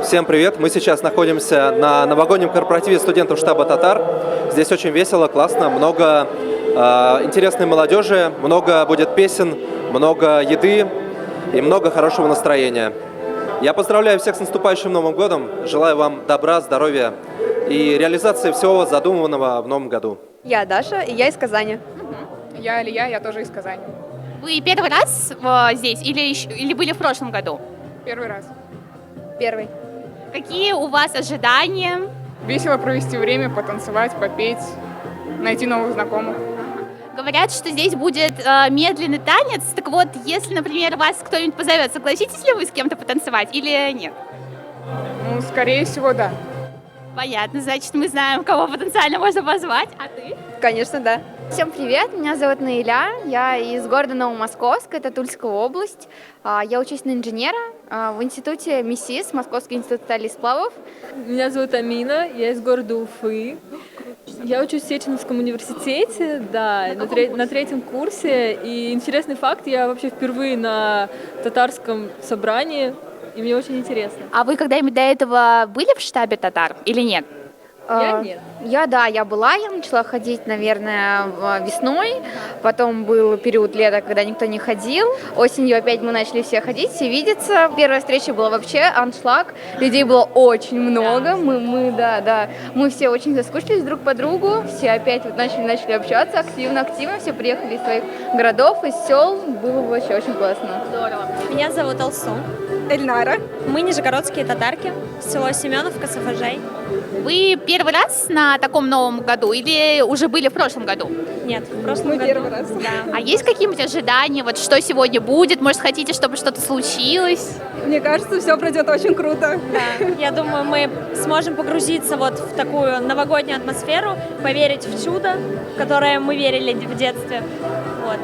Всем привет! Мы сейчас находимся на новогоднем корпоративе студентов штаба «Татар». Здесь очень весело, классно, много интересной молодежи, много будет песен, много еды и много хорошего настроения. Я поздравляю всех с наступающим Новым годом, желаю вам добра, здоровья и реализации всего задуманного в Новом году. Я Даша, и я из Казани. Я Алия, я тоже из Казани. Вы первый раз здесь или были в прошлом году? Первый раз. Первый. Какие у вас ожидания? Весело провести время, потанцевать, попеть, найти новых знакомых. Говорят, что здесь будет медленный танец. Так вот, если, например, вас кто-нибудь позовет, согласитесь ли вы с кем-то потанцевать или нет? Ну, скорее всего, да. Понятно, значит, мы знаем, кого потенциально можно позвать. А ты? Конечно, да. Всем привет, меня зовут Наиля, я из города Новомосковск, это Тульская область. Я учусь на инженера в институте МИСИС, Московский институт стали и сплавов. Меня зовут Амина, я из города Уфы. Я учусь в Сеченовском университете, да, на третьем курсе. И интересный факт, я вообще впервые на татарском собрании, и мне очень интересно. А вы когда-нибудь до этого были в штабе «Татар» или нет? Я нет. Я была, я начала ходить, наверное, весной, потом был период лета, когда никто не ходил, осенью опять мы начали все ходить, все видеться. Первая встреча была вообще аншлаг, людей было очень много, мы все очень соскучились друг по другу, все опять вот начали общаться активно, все приехали из своих городов, из сел, было вообще очень классно. Здорово. Меня зовут Алсу. Эльнара. Мы нижегородские татарки, село Семеновка, Сафажей. Вы первый раз на таком Новом году или уже были в прошлом году? Нет, в прошлом Мы году. первый раз. Да. А есть какие-нибудь ожидания, вот что сегодня будет? Может, хотите, чтобы что-то случилось? Мне кажется, все пройдет очень круто. Да. Я думаю, мы сможем погрузиться вот в такую новогоднюю атмосферу, поверить в чудо, в которое мы верили в детстве. Вот.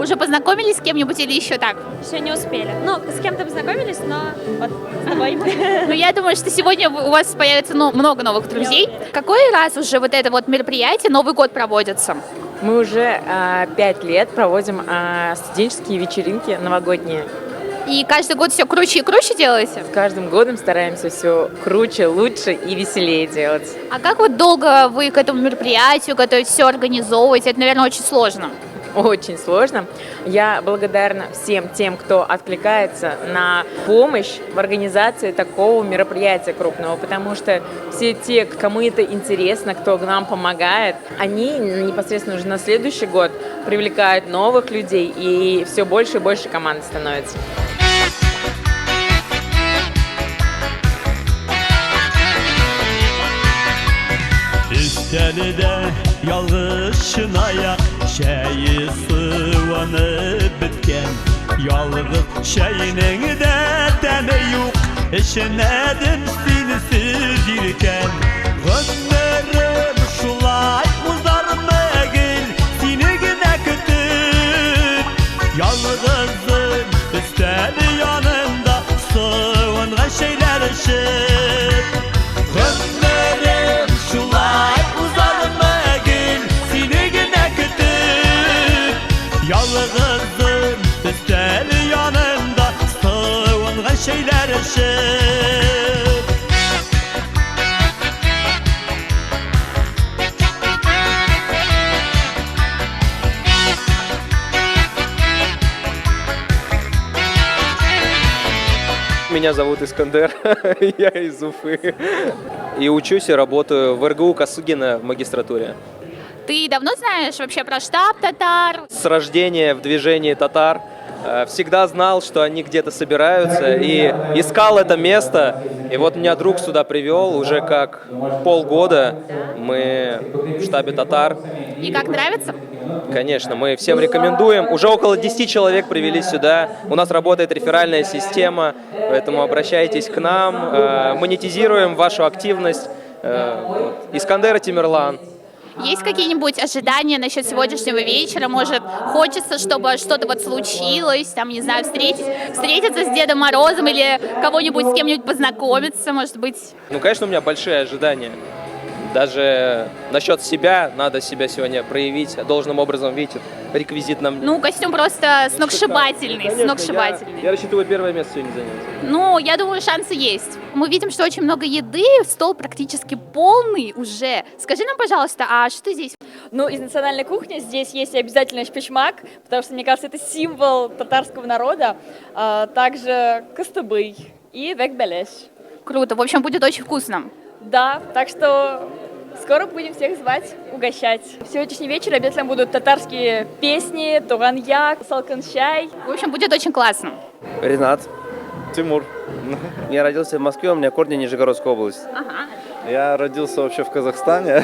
Уже познакомились с кем-нибудь или еще так? Еще не успели. Ну, с кем-то познакомились, но вот с тобой. Ну, я думаю, что сегодня у вас появится много новых друзей. Какой раз уже вот это вот мероприятие, Новый год проводится? Мы уже 5 лет проводим студенческие вечеринки новогодние. И каждый год все круче и круче делаете? С каждым годом стараемся все круче, лучше и веселее делать. А как вот долго вы к этому мероприятию готовитесь, все организовываете? Это, наверное, очень сложно. Очень сложно. Я благодарна всем тем, кто откликается на помощь в организации такого мероприятия крупного, потому что все те, кому это интересно, кто нам помогает, они непосредственно уже на следующий год привлекают новых людей, и все больше и больше команд становится. Üstəlidə yalğız şınayaq Şəyi sıvanıb bitkən Yalğız şəyinin də dəmi yox İşinədim sinsiz yirkən Gönlərim şulay uzarmagil Seni günə kütüb Yalğızın üstəli yanında Sıvınğa şeylər ışıp Gönlərim şulay uzarmagil Seni günə kütüb Yalğızın üstəli yanında Sıvınğa şeylər ışıp Меня зовут Искандер, я из Уфы. И учусь и работаю в РГУ Косыгина в магистратуре. Ты давно знаешь вообще про штаб «Татар»? С рождения в движении татар всегда знал, что они где-то собираются, и искал это место. И вот меня друг сюда привел, уже как полгода мы в штабе «Татар». И как, нравится? Конечно, мы всем рекомендуем. Уже около 10 человек привели сюда. У нас работает реферальная система, поэтому обращайтесь к нам. Монетизируем вашу активность. Искандер Тимирлан. Есть какие-нибудь ожидания насчет сегодняшнего вечера? Может, хочется, чтобы что-то вот случилось, там, не знаю, встретиться с Дедом Морозом или кого-нибудь с кем-нибудь познакомиться, может быть? Ну, конечно, у меня большие ожидания. Даже насчет себя надо себя сегодня проявить должным образом, видите. реквизит нам. Ну, костюм просто сногсшибательный, Конечно, сногсшибательный. Я рассчитываю первое место сегодня занять. Ну, я думаю, шансы есть. Мы видим, что очень много еды, стол практически полный уже. Скажи нам, пожалуйста, а что здесь? Ну, из национальной кухни здесь есть обязательно шпичмак, потому что, мне кажется, это символ татарского народа. Также кыстыбый и векбелеш. Круто, в общем, будет очень вкусно. Да, так что скоро будем всех звать, угощать. В сегодняшний вечер обязательно будут татарские песни, туганьяк, салкан-чай. В общем, будет очень классно. Ренат. Тимур. Я родился в Москве, у меня корни Нижегородская область. Ага. Я родился вообще в Казахстане,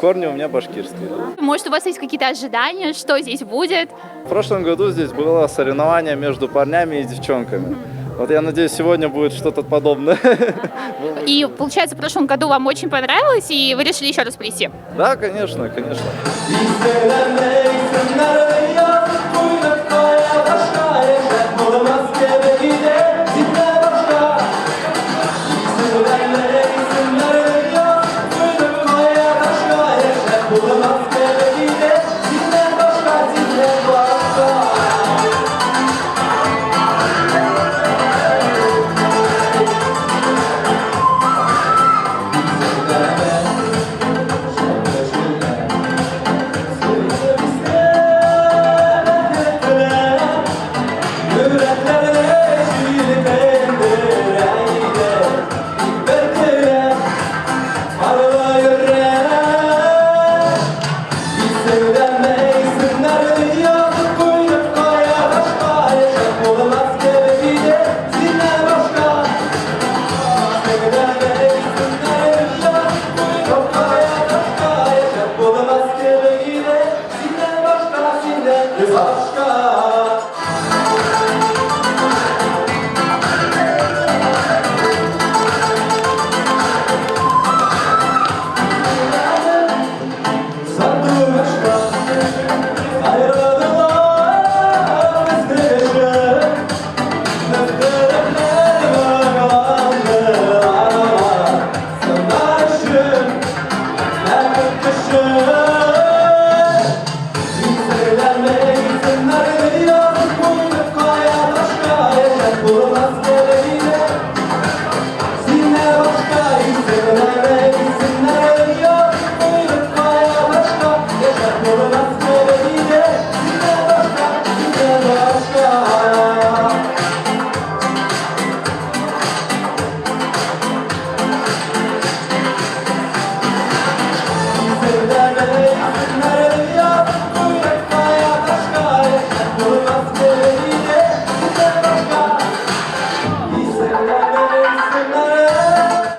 корни у меня башкирские. Может, у вас есть какие-то ожидания, что здесь будет? В прошлом году здесь было соревнование между парнями и девчонками. Вот я надеюсь, сегодня будет что-то подобное. И, получается, в прошлом году вам очень понравилось, и вы решили еще раз прийти? Да, конечно, конечно.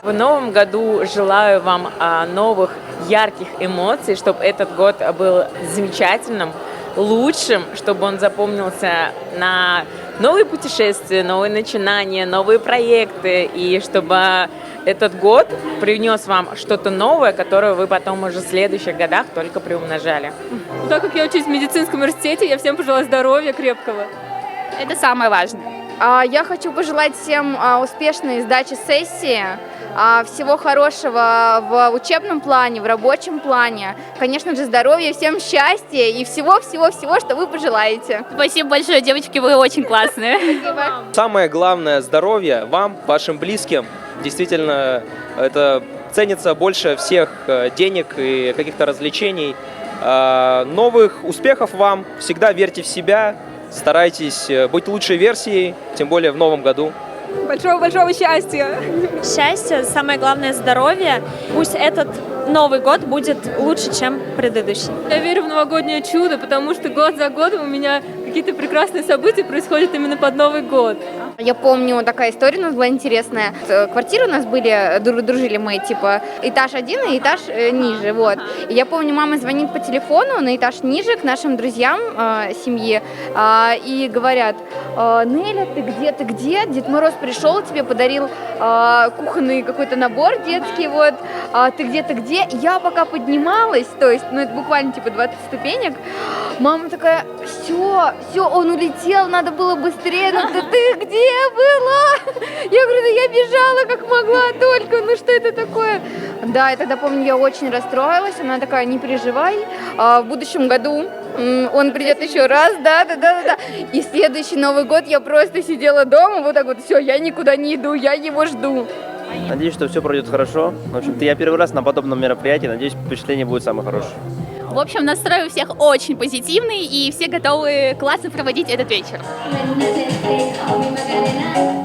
В новом году желаю вам новых ярких эмоций, чтобы этот год был замечательным, лучшим, чтобы он запомнился на новые путешествия, новые начинания, новые проекты, и чтобы этот год привнес вам что-то новое, которое вы потом уже в следующих годах только приумножали. Так как я учусь в медицинском университете, я всем пожелаю здоровья крепкого. Это самое важное. Я хочу пожелать всем успешной сдачи сессии, всего хорошего в учебном плане, в рабочем плане, конечно же, здоровья, всем счастья и всего-всего-всего, что вы пожелаете. Спасибо большое, девочки, вы очень классные. Спасибо. Самое главное — здоровье вам, вашим близким. Действительно, это ценится больше всех денег и каких-то развлечений. Новых успехов вам, всегда верьте в себя, старайтесь быть лучшей версией, тем более в новом году. Большого-большого счастья! Счастье, самое главное здоровье. Пусть этот Новый год будет лучше, чем предыдущий. Я верю в новогоднее чудо, потому что год за годом у меня какие-то прекрасные события происходят именно под Новый год. Я помню, такая история у нас была интересная. Квартиры у нас были, дружили мы, типа, этаж один и этаж ниже, вот. И я помню, мама звонит по телефону на этаж ниже к нашим друзьям семьи и говорят: Неля, ты где, ты где? Дед Мороз пришел, тебе подарил кухонный какой-то набор детский, вот. Ты где, ты где? Я пока поднималась, то есть, ну, это буквально типа 20 ступенек, мама такая: все, он улетел, надо было быстрее, ну ты где? где была? Я говорю, да я бежала как могла только, ну что это такое? Да, и тогда, помню, я очень расстроилась, она такая, не переживай, в будущем году он придет еще раз, да. И следующий Новый год я просто сидела дома, вот так вот, все, я никуда не иду, я его жду. Надеюсь, что все пройдет хорошо. В общем-то, я первый раз на подобном мероприятии. Надеюсь, впечатление будет самое хорошее. В общем, настрой у всех очень позитивный, и все готовы классно проводить этот вечер. Thank you.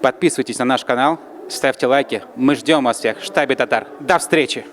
Подписывайтесь на наш канал, ставьте лайки. Мы ждем вас всех в штабе Татар. До встречи!